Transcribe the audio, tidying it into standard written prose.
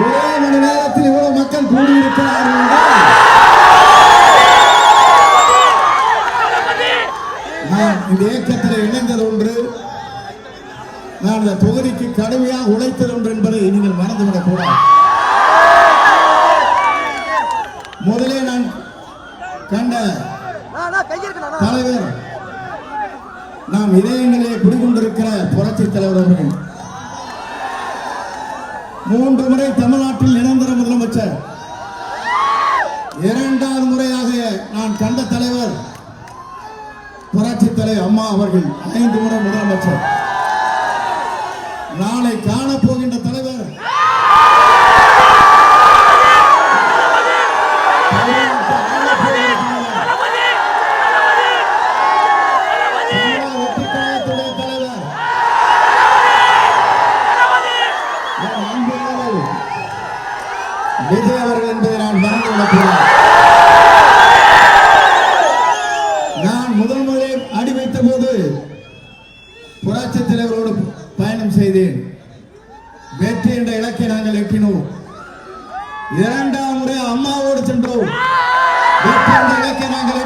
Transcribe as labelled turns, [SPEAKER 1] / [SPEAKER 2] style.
[SPEAKER 1] ஒரே மணி நேரத்தில் இவ்வளவு மக்கள் கூடியிருக்கிறார்கள். நான் இந்த இயக்கத்தில் இணைந்தது ஒன்று, நான் இந்த தொகுதிக்கு கடுமையாக உழைத்தது ஒன்று என்பதை நீங்கள் மறந்துவிடக் கூடாது. முதலே நான் கண்ட தலைவர், நாம் இதயங்களிலே குடிகொண்டிருக்கிற புரட்சி தலைவர் அவர்கள் 3 முறை தமிழ்நாட்டில் நிரந்தர முதலமைச்சர், 2வது முறையாக நான் கண்ட தலைவர் புரட்சி தலைவர் அம்மா அவர்கள் 5 முறை முதலமைச்சர். நாளை காணப்போகின்ற தலைவர் விஜய் அவர்கள் என்பதை நான் மறந்துவிடக்கூடாது. நான் முதல் முறை அடி வைத்த போது புரட்சி தலைவரோடு பயணம் செய்தேன். வெற்றி என்ற இலக்கை நாங்கள் எட்டினோம். 2வது முறை அம்மாவோடு சென்றோம். வெற்றி என்ற இலக்கை நாங்கள்